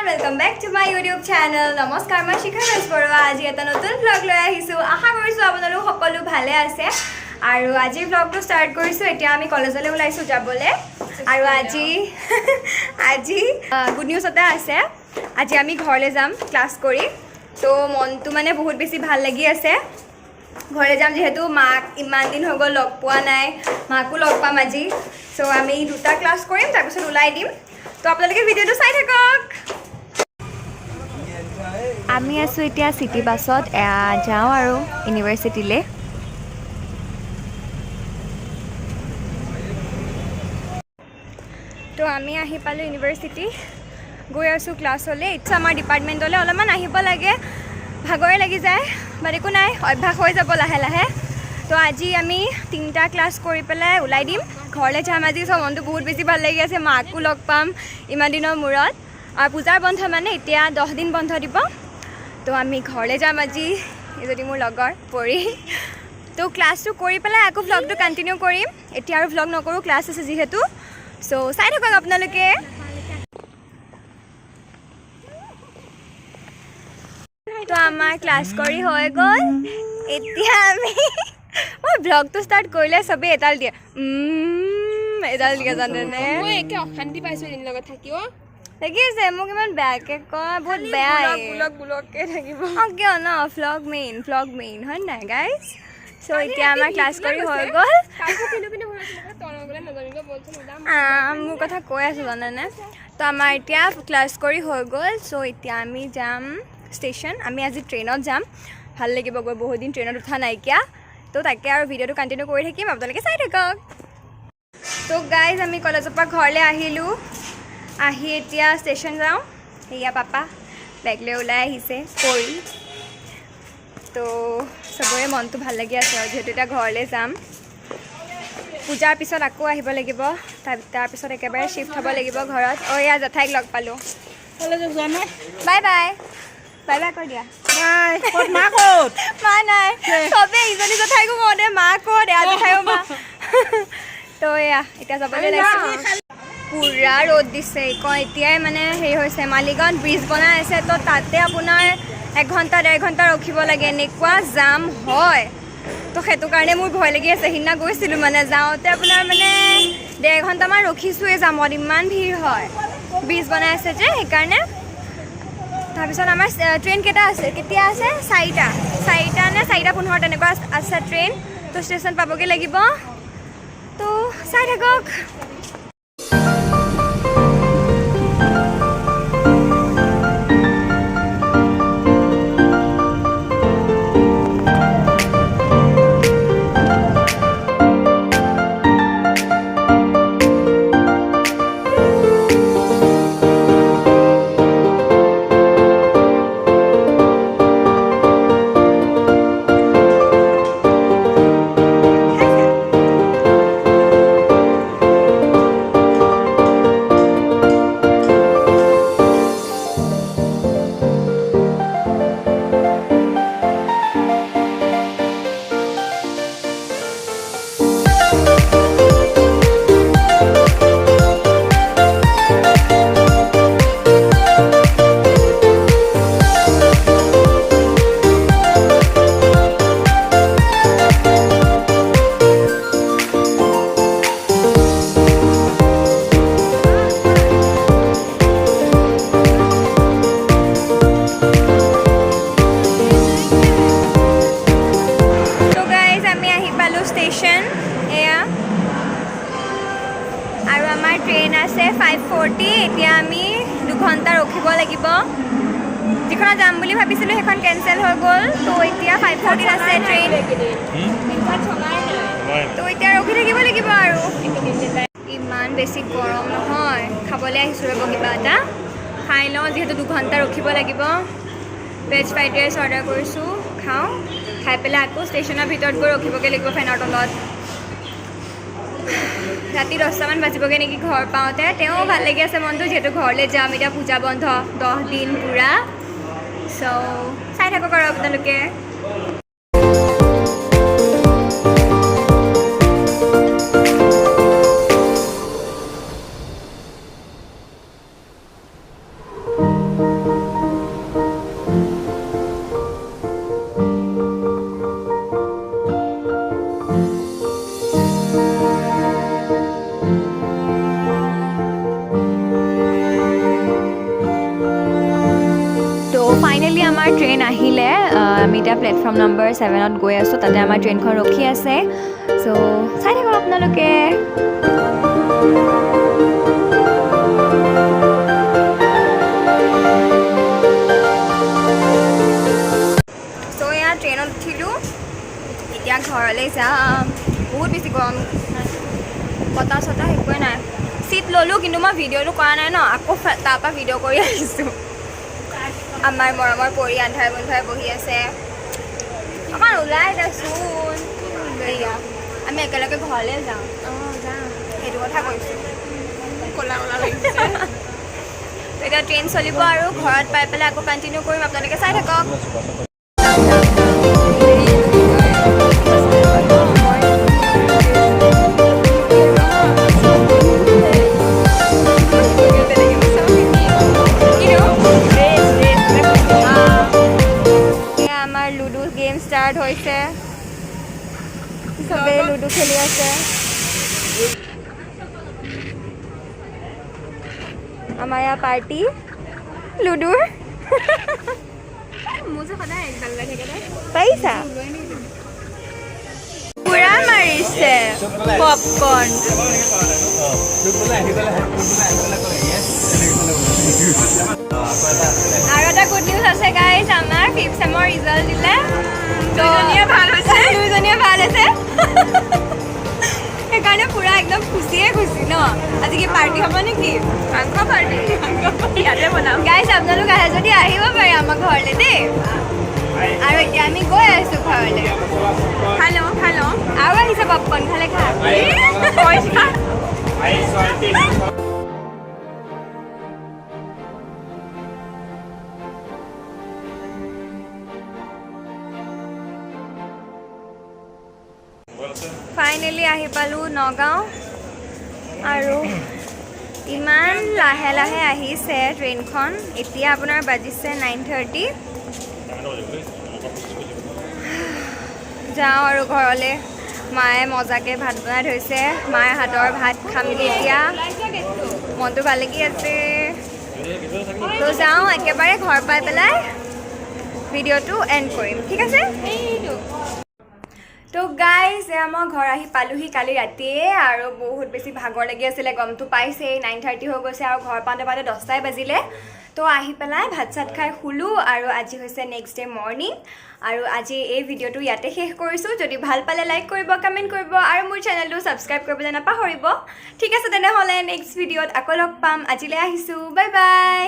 welcome back to my YouTube channel. নমস্কাৰ মই শিখা ৰাজবৰুৱা আজি এটা নতুন vlog লৈ আহিছো আশা কৰিছো আপোনালোক সকলো ভালে আছে আৰু আজি vlogটো ষ্টাৰ্ট কৰিছো এতিয়া আমি কলেজলৈ ওলাইছো যাবলে আৰু আজি গুড নিউজ এটা আছে আজি আমি ঘৰলৈ যাম ক্লাছ কৰি তো মনটো মানে বহুত বেছি ভাল লাগি আছে ঘৰলৈ যাম যেহেতু মাক ইমান দিন হৈ গ'ল লগ পোৱা নাই মাকো লগ পাম আজি সো আমি দুটা ক্লাছ কৰিম তাৰ পিছত ওলাই দিম তো আপোনালোকে ভিডিওটো চাই থাকক আমি আছো এতিয়া সিটি বাছত যাওঁ আৰু ইউনিভাৰ্চিটিলৈ তো আমি আহি পালো ইউনিভাৰ্চিটি গৈ আছো ক্লাছলৈ ইটছ আমাৰ ডিপাৰ্টমেণ্টলৈ অলপমান আহিব লাগে ভাগৰে লাগি যায় বাট একো নাই অভ্যাস হৈ যাব লাহে লাহে তো আজি আমি তিনিটা ক্লাছ কৰি পেলাই ওলাই দিম ঘৰলৈ যাম আজি সব মনটো বহুত বেছি ভাল লাগি আছে মাকো লগ পাম ইমান দিনৰ মূৰত আৰু পূজাৰ বন্ধ মানে এতিয়া 10 দিন বন্ধ দিব তো আমি ঘৰলৈ যাম আজি যদি মোৰ লগৰ পৰি তো ক্লাছটো কৰি পেলাই আকৌ ভ্লগটো কণ্টিনিউ কৰিম এতিয়া আৰু ভ্লগ নকৰোঁ ক্লাছ আছে যিহেতু সো চাই থাকক আপোনালোকে তো আমাৰ ক্লাছ কৰি হৈ গ'ল এতিয়া আমি মই ভ্লগটো ষ্টাৰ্ট কৰিলে চবেই এডাল দিয়ে জানেনে মই একে অশান্তি পাইছোঁ এজনীৰ লগত থাকিও দেখিছে মোক ইমান বেয়াকৈ কয় বহুত বেয়া বুলককৈ থাকিব অঁ কিয় ন ভ্লগ মেইন হয় নাই গাইজ চ' এতিয়া আমাৰ ক্লাছ কৰি হৈ গ'ল মোৰ কথা কৈ আছোঁ জানেনে তো আমাৰ এতিয়া ক্লাছ কৰি হৈ গ'ল চ' এতিয়া আমি যাম ষ্টেচন আমি আজি ট্ৰেইনত যাম ভাল লাগিব গৈ বহুত দিন ট্ৰেইনত উঠা নাইকিয়া তো তাকে আৰু ভিডিঅ'টো কণ্টিনিউ কৰি থাকিম আপোনালোকে চাই থাকক তো গাইজ আমি কলেজৰ পৰা ঘৰলৈ আহিলোঁ আহি এতিয়া ষ্টেচন যাওঁ সেয়া পাপা বেগ লৈ ওলাই আহিছে কৰি তো চবৰে মনটো ভাল লাগি আছে আৰু যিহেতু এতিয়া ঘৰলৈ যাম পূজাৰ পিছত আকৌ আহিব লাগিব তাৰপিছত একেবাৰে শ্বিফ্ট হ'ব লাগিব ঘৰত এয়া জেঠাইক লগ পালোঁ কলেজত যোৱা নাই বাই বাই বাই বাই কৈ দিয়া মা ক'ত মা নাই চবেই ইজনী জেঠাইকো কওঁ দে মা ক'ত এয়া জেঠাইও মা তো এয়া এতিয়া যাবলৈ লাগিছে পুৰা ৰ'দ দিছে এতিয়াই মানে হেৰি হৈছে মালিগাঁৱত ব্ৰিজ বনাই আছে তো তাতে আপোনাৰ 1 ঘণ্টা 1.5 ঘণ্টা ৰখিব লাগে এনেকুৱা জাম হয় তো সেইটো কাৰণে মোৰ ভয় লাগি আছে সিদিনা গৈছিলোঁ মানে যাওঁতে আপোনাৰ মানে 1.5 ঘণ্টামান ৰখিছোঁৱে জামত ইমান ভিৰ হয় ব্ৰিজ বনাই আছে যে সেইকাৰণে তাৰপিছত আমাৰ ট্ৰেইন কেইটা আছে কেতিয়া আছে 4টা নে 4:15 তেনেকুৱা আছে ট্ৰেইন তো ষ্টেচন পাবগৈ লাগিব তো চাই থাকক আৰু আমাৰ ট্ৰেইন আছে 5:40 এতিয়া আমি 2 ঘণ্টা ৰখিব লাগিব যিখনত যাম বুলি ভাবিছিলোঁ সেইখন কেঞ্চেল হৈ গ'ল তো এতিয়া 5:40 আছে ট্ৰেইন তো এতিয়া ৰখি থাকিব লাগিব আৰু ইমান বেছি গৰম নহয় খাবলৈ আহিছোঁ ৰ'ব কিবা এটা খাই লওঁ যিহেতু 2 ঘণ্টা ৰখিব লাগিব ভেজ ফ্ৰাইড ৰাইচ অৰ্ডাৰ কৰিছোঁ খাওঁ খাই পেলাই আকৌ ষ্টেচনৰ ভিতৰত গৈ ৰখিবগৈ লাগিব ফেনৰ তলত ৰাতি 10টামান বাজিবগৈ নেকি ঘৰ পাওঁতে তেওঁ ভাল লাগি আছে মনটো যিহেতু ঘৰলৈ যাম এতিয়া পূজা বন্ধ 10 দিন পূৰা চ' চাই থাকক আৰু আপোনালোকে আমাৰ ট্ৰেইন আহিলে আমি এতিয়া প্লেটফৰ্ম নম্বৰ 7ত গৈ আছোঁ তাতে আমাৰ ট্ৰেইনখন ৰখি আছে চ' চাই থাকক আপোনালোকে চ' এয়া ট্ৰেইনত উঠিলোঁ এতিয়া ঘৰলৈ যাম বহুত বেছি গৰম বতাহ চতাহ একোৱে নাই চিট ল'লোঁ কিন্তু মই ভিডিঅ'টো কৰা নাই ন আকৌ তাৰপৰা ভিডিঅ' কৰি আহিছোঁ আমাৰ মৰমৰ পৰি আন্ধাৰে বন্ধাৰে বহি আছে অকণ ওলাই দেচোন এয়া আমি একেলগে ঘৰলৈ যাওঁ যাম সেইটো কথা কৈছোঁ ক'লা ক'লা লাগিছে এতিয়া ট্ৰেইন চলিব আৰু ঘৰত পাই পেলাই আকৌ কণ্টিনিউ কৰিম আপোনালোকে চাই থাকক আমাৰ লুডু গেম ষ্টাৰ্ট হৈছে চবেই লুডু খেলি আছে আমাৰ ইয়াৰ পাৰ্টি লুডুৰ মোৰ যে সদায় একডাল ওলাই থাকে দে পাৰিছা পুৰা মাৰিছে পপকৰ্ণ আৰু এটা গুড নিউজ আছে গাইজ আমাৰ 5th চেমৰ ৰিজাল্ট দিলে দুইজনীয়ে ভাল হৈছে সেইকাৰণে পুৰা একদম খুচিয়ে খুচি ন আজি কি পাৰ্টি হ'ব নেকি মাংস পাৰ্টি ইয়াতে বনাম গাইজ আপোনালোক আহে যদি আহিব পাৰে আমাৰ ঘৰলৈ দেই আৰু এতিয়া আমি গৈ আছোঁ ঘৰলৈ খালোঁ আৰু আহিছে পপকৰ্ণ খালে খা ফাইনেলি আহি পালোঁ নগাঁও আৰু ইমান লাহে লাহে আহিছে ট্ৰেইনখন এতিয়া আপোনাৰ বাজিছে 9:30 যাওঁ আৰু ঘৰলৈ মায়ে মজাকৈ ভাত বনাই থৈছে মায়ে হাতৰ ভাত খামগৈ এতিয়া মনটো ভাল লাগি আছে তো যাওঁ একেবাৰে ঘৰ পাই পেলাই ভিডিঅ'টো এণ্ড কৰিম ঠিক আছে তো গাইজ এয়া মই ঘৰ আহি পালোহি কালি ৰাতিয়ে আৰু বহুত বেছি ভাগৰ লাগি আছিলে গমটো পাইছেই 9:30 হৈ গৈছে আৰু ঘৰ পাওঁতে 10টাই বাজিলে তো আহি পেলাই ভাত চাত খাই শুলোঁ আৰু আজি হৈছে নেক্সট ডে মৰ্ণিং আৰু আজি এই ভিডিঅ'টো ইয়াতে শেষ কৰিছোঁ যদি ভাল পালে লাইক কৰিব কমেণ্ট কৰিব আৰু মোৰ চেনেলটো ছাবস্ক্ৰাইব কৰিবলৈ নাপাহৰিব ঠিক আছে তেনেহ'লে নেক্সট ভিডিঅ'ত আকৌ লগ পাম আজিলৈ আহিছোঁ বাই বাই